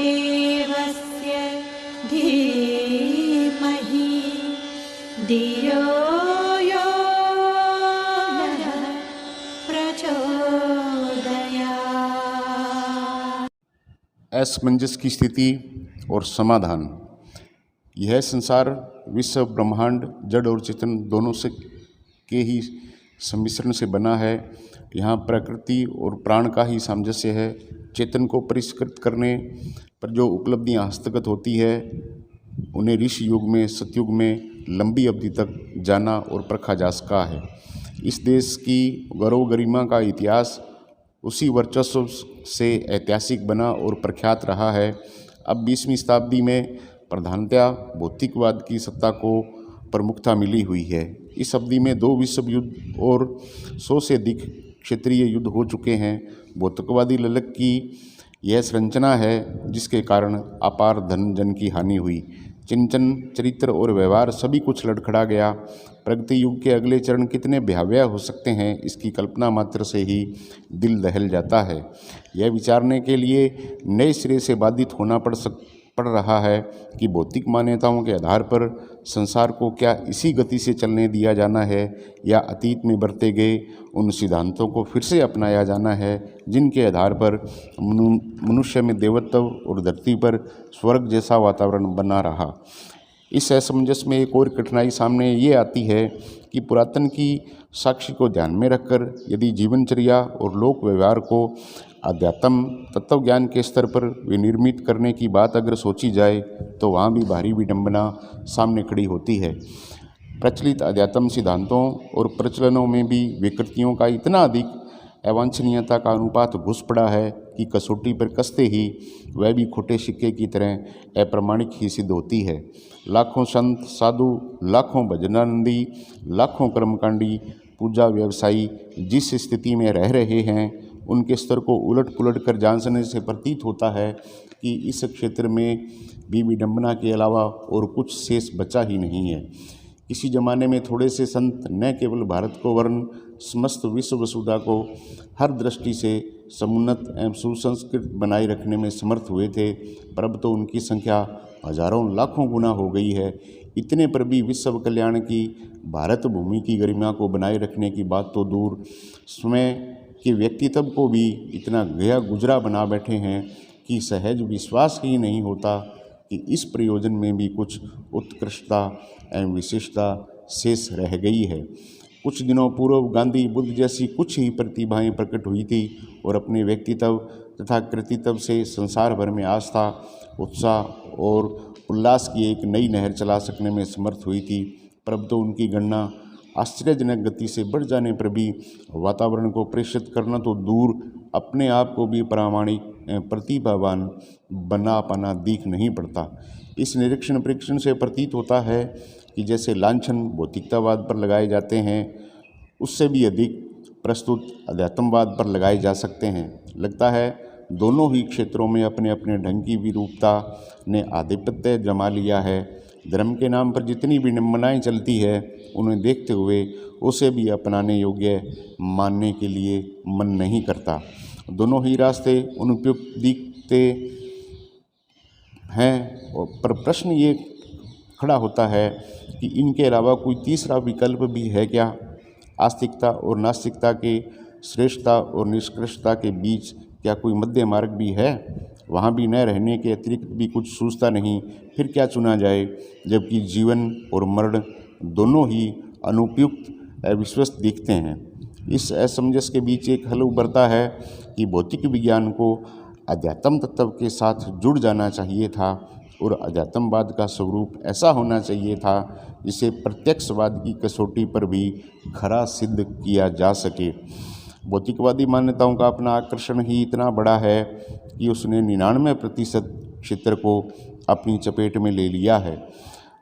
देवस्य धीमहि धियो यो नः प्रचोदयात्। असमंजस की स्थिति और समाधान। यह संसार, विश्व, ब्रह्मांड, जड़ और चेतन दोनों से के ही सम्मिश्रण से बना है। यहाँ प्रकृति और प्राण का ही सामंजस्य है। चेतन को परिष्कृत करने पर जो उपलब्धियाँ हस्तगत होती है उन्हें ऋषि युग में, सतयुग में लंबी अवधि तक जाना और परखा जा सका है। इस देश की गौरव गरिमा का इतिहास उसी वर्चस्व से ऐतिहासिक बना और प्रख्यात रहा है। अब 20वीं शताब्दी में प्रधानतया भौतिकवाद की सत्ता को प्रमुखता मिली हुई है। इस अवधि में 2 विश्व युद्ध और 100 से अधिक क्षेत्रीय युद्ध हो चुके हैं। भौतिकवादी ललक की यह संरचना है जिसके कारण अपार धन जन की हानि हुई। चिंतन, चरित्र और व्यवहार सभी कुछ लड़खड़ा गया। प्रगति युग के अगले चरण कितने भयावह हो सकते हैं, इसकी कल्पना मात्र से ही दिल दहल जाता है। यह विचारने के लिए नए सिरे से बाधित होना पड़ रहा है कि भौतिक मान्यताओं के आधार पर संसार को क्या इसी गति से चलने दिया जाना है या अतीत में बरते गए उन सिद्धांतों को फिर से अपनाया जाना है जिनके आधार पर मनुष्य में देवत्व और धरती पर स्वर्ग जैसा वातावरण बना रहा। इस असमंजस में एक और कठिनाई सामने ये आती है कि पुरातन की साक्षी को ध्यान में रखकर यदि जीवनचर्या और लोक व्यवहार को अध्यात्म तत्व ज्ञान के स्तर पर विनिर्मित करने की बात अगर सोची जाए तो वहाँ भी भारी विडंबना सामने खड़ी होती है। प्रचलित अध्यात्म सिद्धांतों और प्रचलनों में भी विकृतियों का इतना अधिक अवांछनीयता का अनुपात घुस पड़ा है कि कसौटी पर कसते ही वह भी खोटे सिक्के की तरह अप्रमाणिक ही सिद्ध होती है। लाखों संत साधु, लाखों भजनानंदी, लाखों कर्मकांडी, पूजा व्यवसायी जिस स्थिति में रह रहे हैं उनके स्तर को उलट पुलट कर जानने से प्रतीत होता है कि इस क्षेत्र में भी विडंबना के अलावा और कुछ शेष बचा ही नहीं है। किसी जमाने में थोड़े से संत न केवल भारत को वरन समस्त विश्व वसुधा को हर दृष्टि से समुन्नत एवं सुसंस्कृत बनाए रखने में समर्थ हुए थे, पर अब तो उनकी संख्या हजारों लाखों गुना हो गई है। इतने पर भी विश्व कल्याण की, भारत भूमि की गरिमा को बनाए रखने की बात तो दूर, स्वयं के व्यक्तित्व को भी इतना गया गुजरा बना बैठे हैं कि सहज विश्वास ही नहीं होता कि इस प्रयोजन में भी कुछ उत्कृष्टता एवं विशेषता शेष रह गई है। कुछ दिनों पूर्व गांधी, बुद्ध जैसी कुछ ही प्रतिभाएं प्रकट हुई थी और अपने व्यक्तित्व तथा कृतित्व से संसार भर में आस्था, उत्साह और उल्लास की एक नई नहर चला सकने में समर्थ हुई थी। पर अब तो उनकी गणना आश्चर्यजनक गति से बढ़ जाने पर भी वातावरण को प्रेषित करना तो दूर, अपने आप को भी प्रामाणिक प्रतिभावान बना पाना दिख नहीं पड़ता। इस निरीक्षण परीक्षण से प्रतीत होता है कि जैसे लांछन भौतिकतावाद पर लगाए जाते हैं उससे भी अधिक प्रस्तुत अध्यात्मवाद पर लगाए जा सकते हैं। लगता है दोनों ही क्षेत्रों में अपने अपने ढंग की विरूपता ने आधिपत्य जमा लिया है। धर्म के नाम पर जितनी विडंबनाएं चलती है उन्हें देखते हुए उसे भी अपनाने योग्य मानने के लिए मन नहीं करता। दोनों ही रास्ते अनुपयुक्त दिखते हैं, पर प्रश्न ये खड़ा होता है कि इनके अलावा कोई तीसरा विकल्प भी है क्या? आस्तिकता और नास्तिकता के, श्रेष्ठता और निष्कृष्टता के बीच क्या कोई मध्य मार्ग भी है? वहाँ भी न रहने के अतिरिक्त भी कुछ सूझता नहीं। फिर क्या चुना जाए, जबकि जीवन और मरण दोनों ही अनुपयुक्त अविश्वस्त दिखते हैं। इस असमंजस के बीच एक हल उभरता है कि भौतिक विज्ञान को अध्यात्म तत्व के साथ जुड़ जाना चाहिए था और अध्यात्मवाद का स्वरूप ऐसा होना चाहिए था जिसे प्रत्यक्षवाद की कसौटी पर भी खरा सिद्ध किया जा सके। भौतिकवादी मान्यताओं का अपना आकर्षण ही इतना बड़ा है कि उसने 99% क्षेत्र को अपनी चपेट में ले लिया है।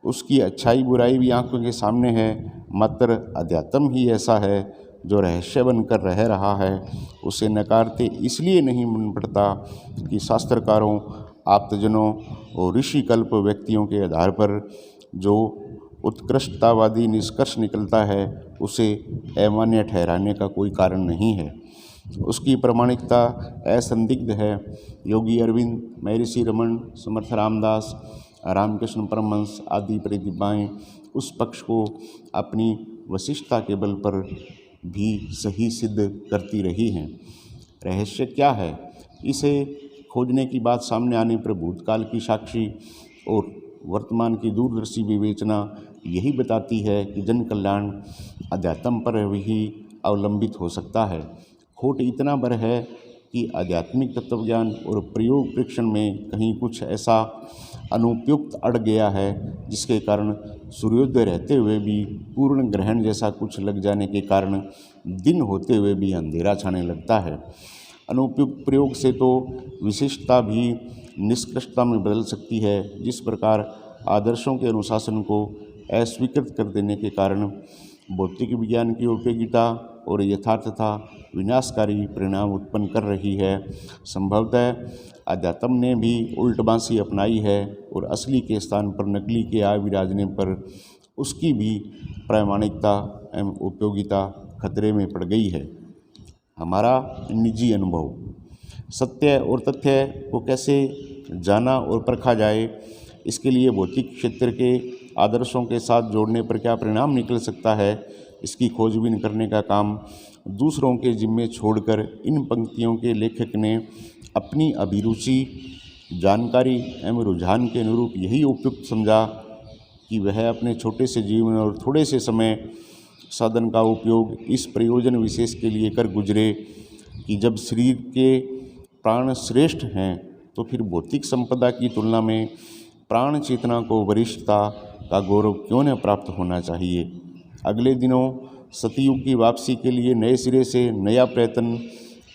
उसकी अच्छाई बुराई भी आंखों के सामने है, मात्र अध्यात्म ही ऐसा है जो रहस्य बनकर रह रहा है। उसे नकारते इसलिए नहीं मन पड़ता कि शास्त्रकारों, आप्तजनों और ऋषिकल्प व्यक्तियों के आधार पर जो उत्कृष्टतावादी निष्कर्ष निकलता है उसे अमान्य ठहराने का कोई कारण नहीं है। उसकी प्रामाणिकता असंदिग्ध है। योगी अरविंद, महर्षि रमन, समर्थ रामदास, रामकृष्ण परमहंस आदि प्रतिभाएं उस पक्ष को अपनी वशिष्ठता के बल पर भी सही सिद्ध करती रही हैं। रहस्य क्या है? इसे खोजने की बात सामने आने पर भूतकाल की साक्षी और वर्तमान की दूरदर्शी विवेचना यही बताती है कि जन कल्याण अध्यात्म पर ही अवलंबित हो सकता है। खोट इतना भर है कि आध्यात्मिक तत्वज्ञान और प्रयोग परीक्षण में कहीं कुछ ऐसा अनुपयुक्त अड़ गया है जिसके कारण सूर्योदय रहते हुए भी पूर्ण ग्रहण जैसा कुछ लग जाने के कारण दिन होते हुए भी अंधेरा छाने लगता है। अनुपयुक्त प्रयोग से तो विशिष्टता भी निष्कृष्टता में बदल सकती है। जिस प्रकार आदर्शों के अनुशासन को अस्वीकृत कर देने के कारण भौतिक विज्ञान की उपयोगिता और यथार्थता विनाशकारी परिणाम उत्पन्न कर रही है, संभवतः अध्यात्म ने भी उल्टबांसी अपनाई है और असली के स्थान पर नकली के आ विराजने पर उसकी भी प्रामाणिकता एवं उपयोगिता खतरे में पड़ गई है। हमारा निजी अनुभव। सत्य और तथ्य को कैसे जाना और परखा जाए, इसके लिए भौतिक क्षेत्र के आदर्शों के साथ जोड़ने पर क्या परिणाम निकल सकता है, इसकी खोजबीन करने का काम दूसरों के जिम्मे छोड़कर इन पंक्तियों के लेखक ने अपनी अभिरुचि, जानकारी एवं रुझान के अनुरूप यही उपयुक्त समझा कि वह अपने छोटे से जीवन और थोड़े से समय साधन का उपयोग इस प्रयोजन विशेष के लिए कर गुजरे कि जब शरीर के प्राण श्रेष्ठ हैं तो फिर भौतिक संपदा की तुलना में प्राण चेतना को वरिष्ठता का गौरव क्यों न प्राप्त होना चाहिए। अगले दिनों सतयुग की वापसी के लिए नए सिरे से नया प्रयत्न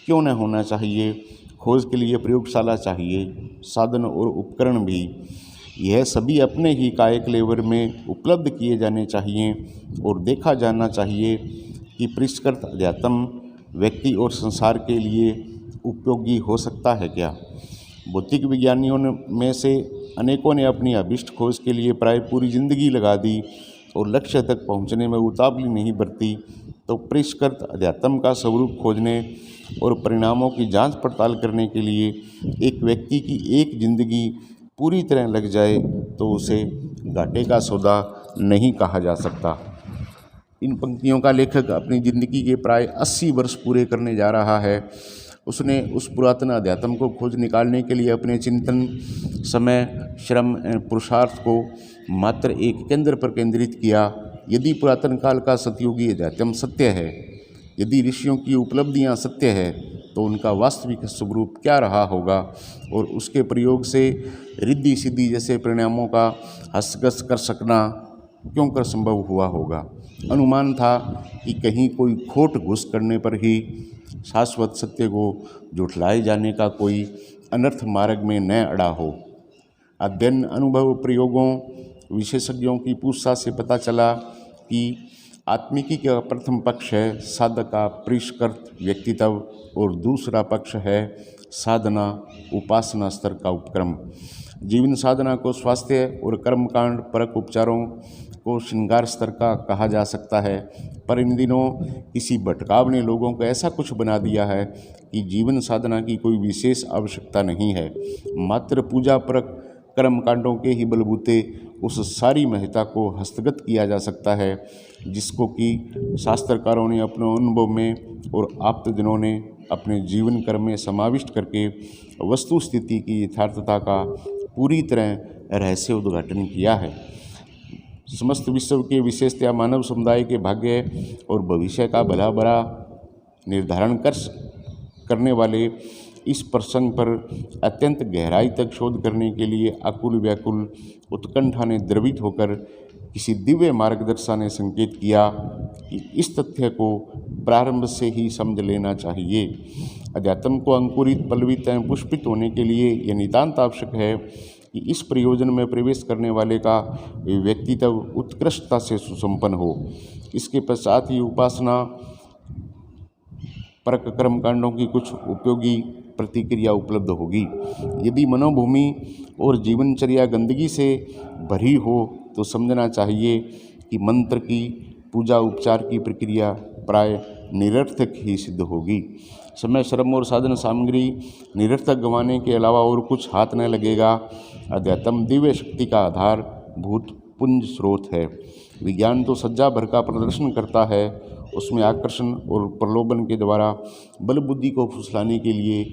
क्यों न होना चाहिए। खोज के लिए प्रयोगशाला चाहिए, साधन और उपकरण भी। यह सभी अपने ही कायक लेवर में उपलब्ध किए जाने चाहिए और देखा जाना चाहिए कि परिष्कृत अध्यात्म व्यक्ति और संसार के लिए उपयोगी हो सकता है क्या। भौतिक विज्ञानियों में से अनेकों ने अपनी अभिष्ट खोज के लिए प्राय पूरी जिंदगी लगा दी और लक्ष्य तक पहुंचने में उतावली नहीं बरती, तो परिष्कृत अध्यात्म का स्वरूप खोजने और परिणामों की जांच पड़ताल करने के लिए एक व्यक्ति की एक जिंदगी पूरी तरह लग जाए तो उसे घाटे का सौदा नहीं कहा जा सकता। इन पंक्तियों का लेखक अपनी ज़िंदगी के प्राय 80 वर्ष पूरे करने जा रहा है। उसने उस पुरातन अध्यात्म को खोज निकालने के लिए अपने चिंतन, समय, श्रम एवं पुरुषार्थ को मात्र एक केंद्र पर केंद्रित किया। यदि पुरातन काल का सतयुगी अध्यात्म सत्य है, यदि ऋषियों की उपलब्धियां सत्य है, तो उनका वास्तविक स्वरूप क्या रहा होगा और उसके प्रयोग से रिद्धि सिद्धि जैसे परिणामों का हस्तगत कर सकना क्यों कर संभव हुआ होगा। अनुमान था कि कहीं कोई खोट घुस करने पर ही शाश्वत सत्य को झुठलाए जाने का कोई अनर्थ मार्ग में न अड़ा हो। अध्ययन, अनुभव, प्रयोगों, विशेषज्ञों की पूछताछ से पता चला कि आत्मिकी का प्रथम पक्ष है साधक का परिष्कृत व्यक्तित्व और दूसरा पक्ष है साधना उपासना स्तर का उपक्रम। जीवन साधना को स्वास्थ्य और कर्मकांड परक उपचारों को श्रृंगार स्तर का कहा जा सकता है, पर इन दिनों किसी भटकाव ने लोगों को ऐसा कुछ बना दिया है कि जीवन साधना की कोई विशेष आवश्यकता नहीं है। मात्र पूजा परक कर्मकांडों के ही बलबूते उस सारी महत्ता को हस्तगत किया जा सकता है जिसको कि शास्त्रकारों ने अपने अनुभव में और आप्तजनों ने अपने जीवन कर्म में समाविष्ट करके वस्तु स्थिति की यथार्थता का पूरी तरह रहस्य उद्घाटन किया है। समस्त विश्व के विशेषतया मानव समुदाय के भाग्य और भविष्य का भला बुरा निर्धारण करने वाले इस प्रसंग पर अत्यंत गहराई तक शोध करने के लिए आकुल व्याकुल उत्कंठा ने द्रवित होकर किसी दिव्य मार्गदर्शा ने संकेत किया कि इस तथ्य को प्रारंभ से ही समझ लेना चाहिए। अध्यात्म को अंकुरित, पल्लवित एवं पुष्पित होने के लिए यह नितांत आवश्यक है कि इस प्रयोजन में प्रवेश करने वाले का व्यक्तित्व उत्कृष्टता से सुसंपन्न हो। इसके पश्चात ही उपासना परक कर्मकांडों की कुछ उपयोगी प्रतिक्रिया उपलब्ध होगी। यदि मनोभूमि और जीवनचर्या गंदगी से भरी हो तो समझना चाहिए कि मंत्र की पूजा उपचार की प्रक्रिया प्राय निरर्थक ही सिद्ध होगी। समय, श्रम और साधन सामग्री निरर्थक गंवाने के अलावा और कुछ हाथ न लगेगा। अध्यात्म दिव्य शक्ति का आधार भूत पुंज स्रोत है। विज्ञान तो सज्जा भर का प्रदर्शन करता है, उसमें आकर्षण और प्रलोभन के द्वारा बल बुद्धि को फुसलाने के लिए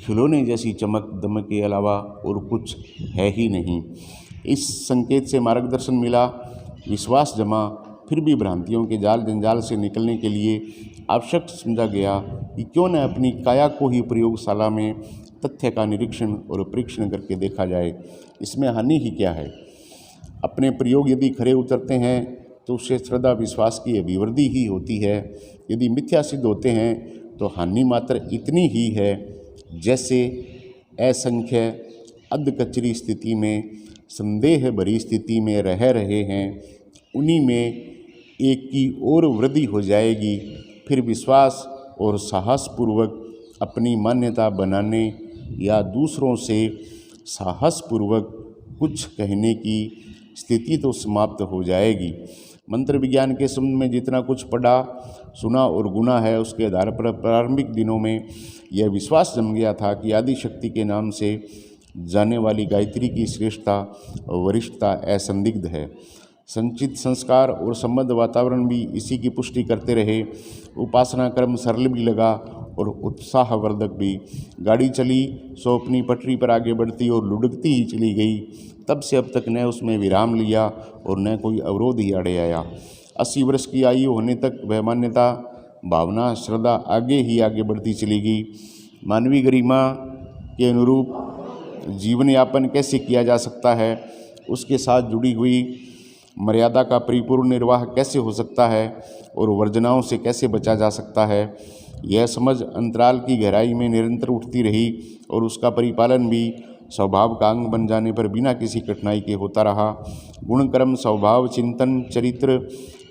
खिलौने जैसी चमक दमक के अलावा और कुछ है ही नहीं। इस संकेत से मार्गदर्शन मिला, विश्वास जमा, फिर भी भ्रांतियों के जाल जंजाल से निकलने के लिए आवश्यक समझा गया कि क्यों न अपनी काया को ही प्रयोगशाला में तथ्य का निरीक्षण और परीक्षण करके देखा जाए। इसमें हानि ही क्या है? अपने प्रयोग यदि खरे उतरते हैं तो उससे श्रद्धा विश्वास की अभिवृद्धि ही होती है। यदि मिथ्या सिद्ध होते हैं तो हानि मात्र इतनी ही है जैसे असंख्य अधकचरी स्थिति में, संदेह भरी स्थिति में रह रहे हैं, उन्हीं में एक की और वृद्धि हो जाएगी। फिर विश्वास और साहसपूर्वक अपनी मान्यता बनाने या दूसरों से साहसपूर्वक कुछ कहने की स्थिति तो समाप्त हो जाएगी। मंत्र विज्ञान के संबंध में जितना कुछ पढ़ा सुना और गुना है, उसके आधार पर प्रारंभिक दिनों में यह विश्वास जम गया था कि आदि शक्ति के नाम से जाने वाली गायत्री की श्रेष्ठता और वरिष्ठता असंदिग्ध है। संचित संस्कार और संबद्ध वातावरण भी इसी की पुष्टि करते रहे। उपासना क्रम सरल भी लगा और उत्साहवर्धक भी। गाड़ी चली सो अपनी पटरी पर आगे बढ़ती और लुढ़कती ही चली गई। तब से अब तक न उसमें विराम लिया और न कोई अवरोध ही आड़े आया। 80 वर्ष की आयु होने तक वह मान्यता, भावना, श्रद्धा आगे ही आगे बढ़ती चली गई। मानवीय गरिमा के अनुरूप जीवन यापन कैसे किया जा सकता है, उसके साथ जुड़ी हुई मर्यादा का परिपूर्ण निर्वाह कैसे हो सकता है और वर्जनाओं से कैसे बचा जा सकता है, यह समझ अंतराल की गहराई में निरंतर उठती रही और उसका परिपालन भी स्वभाव का अंग बन जाने पर बिना किसी कठिनाई के होता रहा। गुणक्रम, स्वभाव, चिंतन, चरित्र,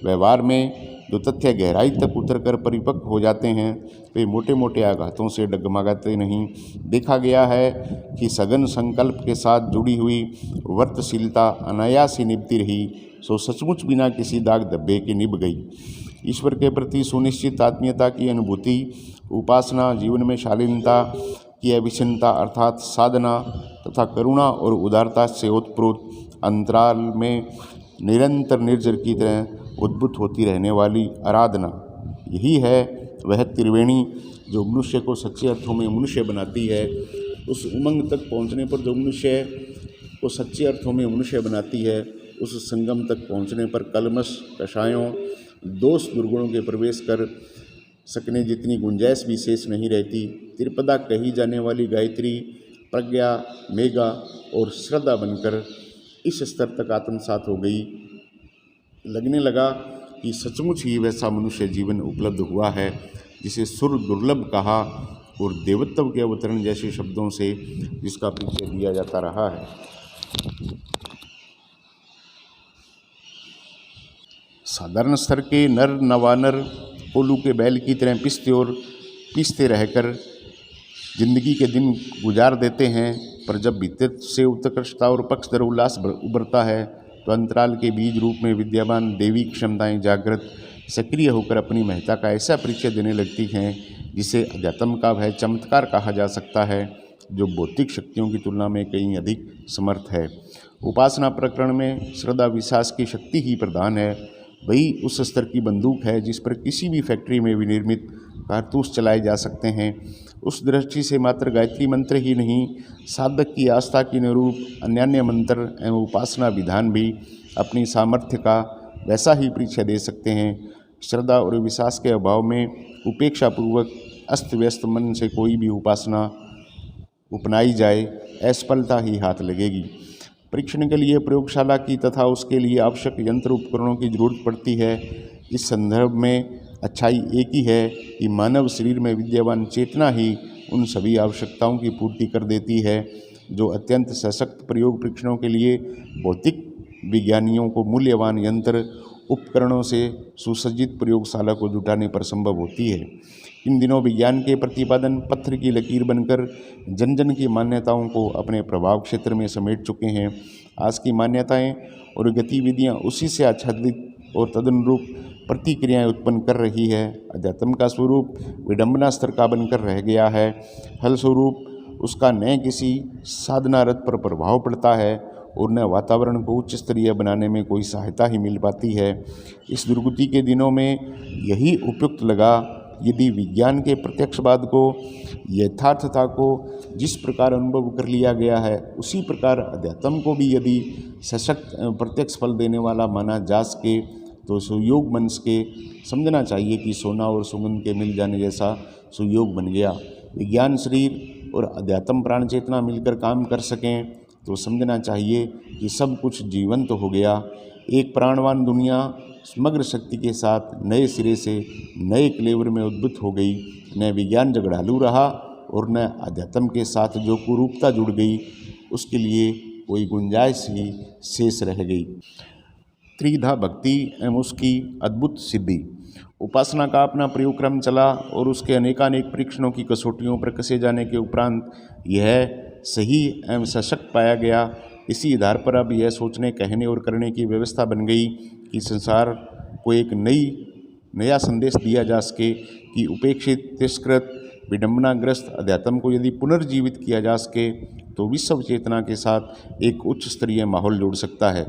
व्यवहार में जो तथ्य गहराई तक उतरकर परिपक्व हो जाते हैं, वे मोटे मोटे आघातों से डगमगाते नहीं। देखा गया है कि सघन संकल्प के साथ जुड़ी हुई वर्तशीलता अनायास ही निभती रही, सो सचमुच बिना किसी दाग धब्बे के निभ गई। ईश्वर के प्रति सुनिश्चित आत्मीयता की अनुभूति, उपासना, जीवन में शालीनता की अविच्छिन्नता अर्थात साधना तथा करुणा और उदारता से ओतप्रोत अंतराल में निरंतर निर्जर की तरह उद्भुत होती रहने वाली आराधना, यही है वह त्रिवेणी जो मनुष्य को सच्चे अर्थों में मनुष्य बनाती है। उस उमंग तक पहुंचने पर जो मनुष्य को सच्चे अर्थों में मनुष्य बनाती है, उस संगम तक पहुंचने पर कलमश, कषायों, दोष, दुर्गुणों के प्रवेश कर सकने जितनी गुंजाइश भी शेष नहीं रहती। त्रिपदा कही जाने वाली गायत्री प्रज्ञा, मेघा और श्रद्धा बनकर इस स्तर तक आत्मसात हो गई। लगने लगा कि सचमुच ही वैसा मनुष्य जीवन उपलब्ध हुआ है जिसे सुर दुर्लभ कहा और देवत्व के अवतरण जैसे शब्दों से जिसका परिचय दिया जाता रहा है। साधारण स्तर के नर नवानर कोलू के बैल की तरह पीसते रहकर जिंदगी के दिन गुजार देते हैं, पर जब भीतर से उत्कृष्टता और पक्षधर उल्लास उभरता है तो अंतराल के बीज रूप में विद्यमान देवी क्षमताएं जागृत सक्रिय होकर अपनी महत्ता का ऐसा परिचय देने लगती हैं जिसे अध्यात्म का वह चमत्कार कहा जा सकता है जो भौतिक शक्तियों की तुलना में कहीं अधिक समर्थ है। उपासना प्रकरण में श्रद्धा विश्वास की शक्ति ही प्रधान है। वही उस स्तर की बंदूक है जिस पर किसी भी फैक्ट्री में विनिर्मित कारतूस चलाए जा सकते हैं। उस दृष्टि से मात्र गायत्री मंत्र ही नहीं, साधक की आस्था के अनुरूप अन्यान्य मंत्र एवं उपासना विधान भी अपनी सामर्थ्य का वैसा ही परिचय दे सकते हैं। श्रद्धा और विश्वास के अभाव में उपेक्षापूर्वक अस्त व्यस्त मन से कोई भी उपासना अपनाई जाए, असफलता ही हाथ लगेगी। परीक्षण के लिए प्रयोगशाला की तथा उसके लिए आवश्यक यंत्र उपकरणों की जरूरत पड़ती है। इस संदर्भ में अच्छाई एक ही है कि मानव शरीर में विद्यमान चेतना ही उन सभी आवश्यकताओं की पूर्ति कर देती है जो अत्यंत सशक्त प्रयोग परीक्षणों के लिए भौतिक विज्ञानियों को मूल्यवान यंत्र उपकरणों से सुसज्जित प्रयोगशाला को जुटाने पर संभव होती है। इन दिनों विज्ञान के प्रतिपादन पत्थर की लकीर बनकर जन जन की मान्यताओं को अपने प्रभाव क्षेत्र में समेट चुके हैं। आज की मान्यताएं और गतिविधियां उसी से आच्छादित और तदनुरूप प्रतिक्रियाएं उत्पन्न कर रही है। अध्यात्म का स्वरूप विडंबना स्तर का बनकर रह गया है। फलस्वरूप उसका न किसी साधना रथ पर प्रभाव पड़ता है और न वातावरण को उच्च स्तरीय बनाने में कोई सहायता ही मिल पाती है। इस दुर्गति के दिनों में यही उपयुक्त लगा, यदि विज्ञान के प्रत्यक्षवाद को, यथार्थता को जिस प्रकार अनुभव कर लिया गया है, उसी प्रकार अध्यात्म को भी यदि सशक्त प्रत्यक्ष फल देने वाला माना जा सके, तो सुयोग मन के समझना चाहिए कि सोना और सुगंध के मिल जाने जैसा सुयोग बन गया। विज्ञान शरीर और अध्यात्म प्राण चेतना मिलकर काम कर सकें तो समझना चाहिए कि सब कुछ जीवंत हो गया। एक प्राणवान दुनिया समग्र शक्ति के साथ नए सिरे से नए क्लेवर में उद्भूत हो गई। न विज्ञान झगड़ालू रहा और न अध्यात्म के साथ जो कुरूपता जुड़ गई उसके लिए कोई गुंजाइश ही शेष रह गई। त्रिधा भक्ति एवं उसकी अद्भुत सिद्धि। उपासना का अपना प्रयोग क्रम चला और उसके अनेकानेक परीक्षणों की कसौटियों पर कसे जाने के उपरांत यह सही एवं सशक्त पाया गया। इसी आधार पर अब यह सोचने, कहने और करने की व्यवस्था बन गई कि संसार को एक नया संदेश दिया जा सके कि उपेक्षित, तिरस्कृत, विडंबनाग्रस्त अध्यात्म को यदि पुनर्जीवित किया जा सके तो विश्व चेतना के साथ एक उच्च स्तरीय माहौल जुड़ सकता है।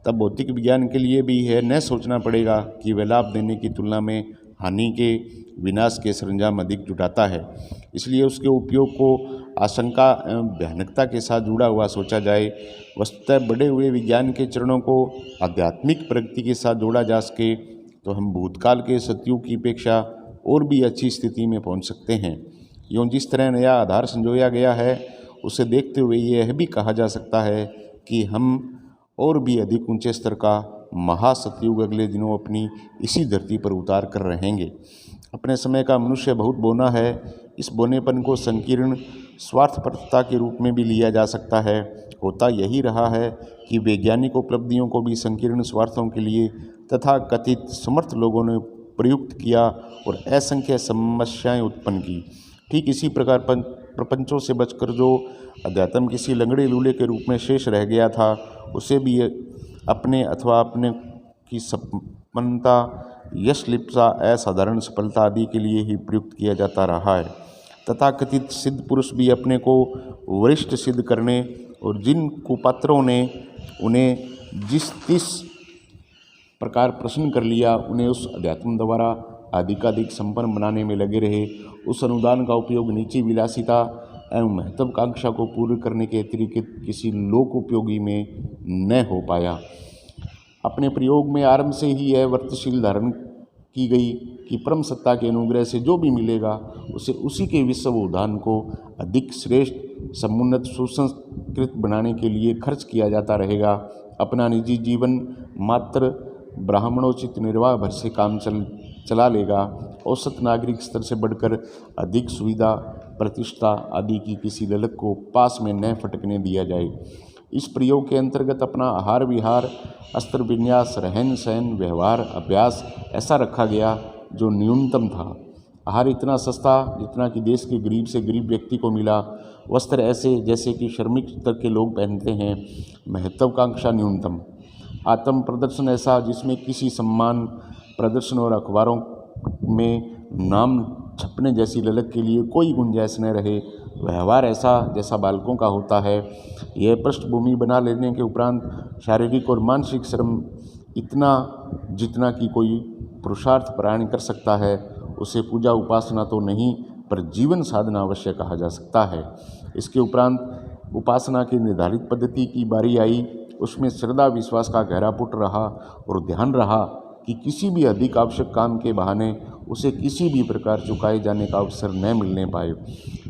तब भौतिक विज्ञान के लिए भी यह न सोचना पड़ेगा कि वह लाभ देने की तुलना में हानि के, विनाश के सरंजाम अधिक जुटाता है। इसलिए उसके उपयोग को आशंका एवं भयानकता के साथ जुड़ा हुआ सोचा जाए। वस्तुतः बढ़े हुए विज्ञान के चरणों को आध्यात्मिक प्रगति के साथ जोड़ा जा सके तो हम भूतकाल के सतयुग की अपेक्षा और भी अच्छी स्थिति में पहुंच सकते हैं। यूँ जिस तरह नया आधार संजोया गया है, उसे देखते हुए यह भी कहा जा सकता है कि हम और भी अधिक ऊंचे स्तर का महासतयुग अगले दिनों अपनी इसी धरती पर उतार कर रहेंगे। अपने समय का मनुष्य बहुत बोना है। इस बोनेपन को संकीर्ण स्वार्थपरता के रूप में भी लिया जा सकता है। होता यही रहा है कि वैज्ञानिक उपलब्धियों को भी संकीर्ण स्वार्थों के लिए तथा कथित समर्थ लोगों ने प्रयुक्त किया और असंख्य समस्याएं उत्पन्न की। ठीक इसी प्रकार प्रपंचों से बचकर जो अध्यात्म किसी लंगड़े लूले के रूप में शेष रह गया था, उसे भी अपने अथवा अपने की संपन्नता, यश, लिप्सा, असाधारण सफलता आदि के लिए ही प्रयुक्त किया जाता रहा है। तथाकथित सिद्ध पुरुष भी अपने को वरिष्ठ सिद्ध करने और जिन कुपात्रों ने उन्हें जिस प्रकार प्रसन्न कर लिया, उन्हें उस अध्यात्म द्वारा अधिकाधिक संपन्न बनाने में लगे रहे। उस अनुदान का उपयोग नीची विलासिता एवं महत्वाकांक्षा को पूर्ण करने के अतिरिक्त किसी लोक उपयोगी में न हो पाया। अपने प्रयोग में आरंभ से ही यह व्रतशील धारण की गई कि परम सत्ता के अनुग्रह से जो भी मिलेगा उसे उसी के विश्व उद्धान को अधिक श्रेष्ठ, समुन्नत, सुसंस्कृत बनाने के लिए खर्च किया जाता रहेगा। अपना निजी जीवन मात्र ब्राह्मणोचित निर्वाह भर से काम चला लेगा। औसत नागरिक स्तर से बढ़कर अधिक सुविधा, प्रतिष्ठा आदि की किसी ललक को पास में न फटकने दिया जाए। इस प्रयोग के अंतर्गत अपना आहार विहार, अस्त्र विन्यास, रहन सहन, व्यवहार, अभ्यास ऐसा रखा गया जो न्यूनतम था। आहार इतना सस्ता जितना कि देश के गरीब से गरीब व्यक्ति को मिला। वस्त्र ऐसे जैसे कि श्रमिक स्तर के लोग पहनते हैं। महत्वाकांक्षा न्यूनतम। आत्म प्रदर्शन ऐसा जिसमें किसी सम्मान, प्रदर्शन और अखबारों में नाम छपने जैसी ललक के लिए कोई गुंजाइश न रहे। व्यवहार ऐसा जैसा बालकों का होता है। यह पृष्ठभूमि बना लेने के उपरांत शारीरिक और मानसिक श्रम इतना जितना कि कोई पुरुषार्थ परायण कर सकता है, उसे पूजा उपासना तो नहीं पर जीवन साधना अवश्य कहा जा सकता है। इसके उपरांत उपासना की निर्धारित पद्धति की बारी आई। उसमें श्रद्धा विश्वास का गहरा पुट रहा और ध्यान रहा कि किसी भी अधिक आवश्यक काम के बहाने उसे किसी भी प्रकार चुकाए जाने का अवसर न मिलने पाए।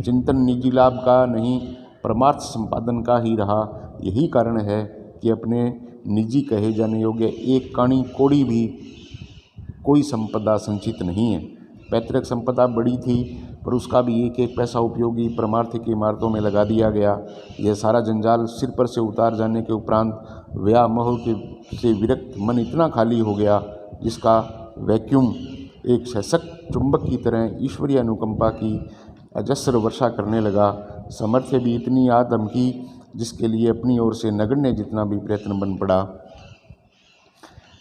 चिंतन निजी लाभ का नहीं, परमार्थ संपादन का ही रहा। यही कारण है कि अपने निजी कहे जाने योग्य एक काणी कोड़ी भी कोई संपदा संचित नहीं है। पैतृक संपदा बड़ी थी पर उसका भी एक एक पैसा उपयोगी परमार्थ की इमारतों में लगा दिया गया। यह सारा जंजाल सिर पर से उतार जाने के उपरांत व्यामोह से विरक्त मन इतना खाली हो गया जिसका वैक्यूम एक सशक्त चुंबक की तरह ईश्वरीय अनुकंपा की अजस्र वर्षा करने लगा। सामर्थ्य भी इतनी आ धमकी जिसके लिए अपनी ओर से नगण्य जितना भी प्रयत्न बन पड़ा।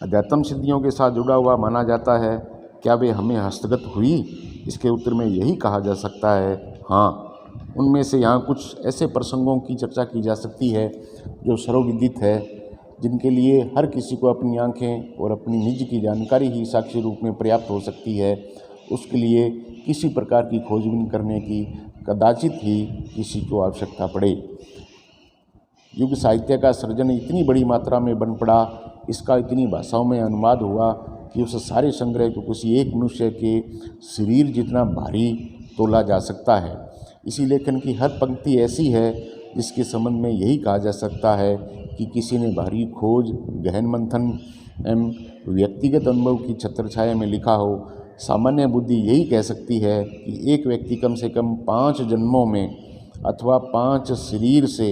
अध्यात्म सिद्धियों के साथ जुड़ा हुआ माना जाता है। क्या वे हमें हस्तगत हुई? इसके उत्तर में यही कहा जा सकता है, हाँ। उनमें से यहाँ कुछ ऐसे प्रसंगों की चर्चा की जा सकती है जो सर्वविदित है, जिनके लिए हर किसी को अपनी आंखें और अपनी निज की जानकारी ही साक्षी रूप में पर्याप्त हो सकती है। उसके लिए किसी प्रकार की खोजबीन करने की कदाचित ही किसी को आवश्यकता पड़े। युग साहित्य का सृजन इतनी बड़ी मात्रा में बन पड़ा, इसका इतनी भाषाओं में अनुवाद हुआ कि उस सारे संग्रह को किसी एक मनुष्य के शरीर जितना भारी तोला जा सकता है। इसी लेखन की हर पंक्ति ऐसी है जिसके संबंध में यही कहा जा सकता है कि किसी ने भारी खोज, गहन मंथन एवं व्यक्तिगत अनुभव की छत्रछाया में लिखा हो। सामान्य बुद्धि यही कह सकती है कि एक व्यक्ति कम से कम 5 जन्मों में अथवा 5 शरीर से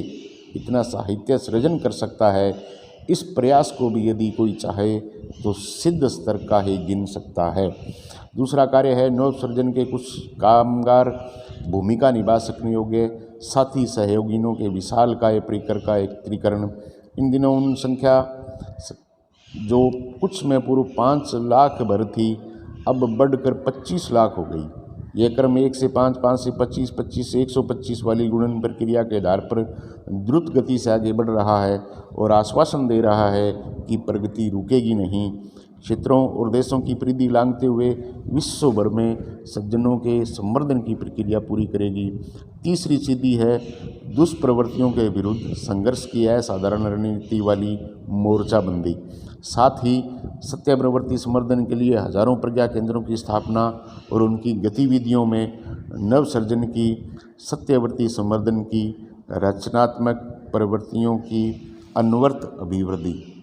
इतना साहित्य सृजन कर सकता है। इस प्रयास को भी यदि कोई चाहे तो सिद्ध स्तर का ही गिन सकता है। दूसरा कार्य है नव सृजन के कुछ कामगार भूमिका निभा सकने योग्य साथी सहयोगियों के विशाल काय परिकर का एकत्रीकरण। इन दिनों उन संख्या जो कुछ में पूर्व 5 लाख भर थी, अब बढ़कर 25 लाख हो गई। यह क्रम 1 से 5, 5 से 25, 25 से 125 वाली गुणन प्रक्रिया के आधार पर द्रुत गति से आगे बढ़ रहा है और आश्वासन दे रहा है कि प्रगति रुकेगी नहीं। क्षेत्रों और देशों की परिधि लांघते हुए विश्व भर में सज्जनों के संवर्धन की प्रक्रिया पूरी करेगी। तीसरी सिद्धि है दुष्प्रवृत्तियों के विरुद्ध संघर्ष की असाधारण रणनीति वाली मोर्चाबंदी। साथ ही सत्य प्रवृत्ति संवर्धन के लिए हजारों प्रज्ञा केंद्रों की स्थापना और उनकी गतिविधियों में नव सृजन की, सत्यवृत्ति संवर्धन की, रचनात्मक प्रवृत्तियों की अनवरत अभिवृद्धि।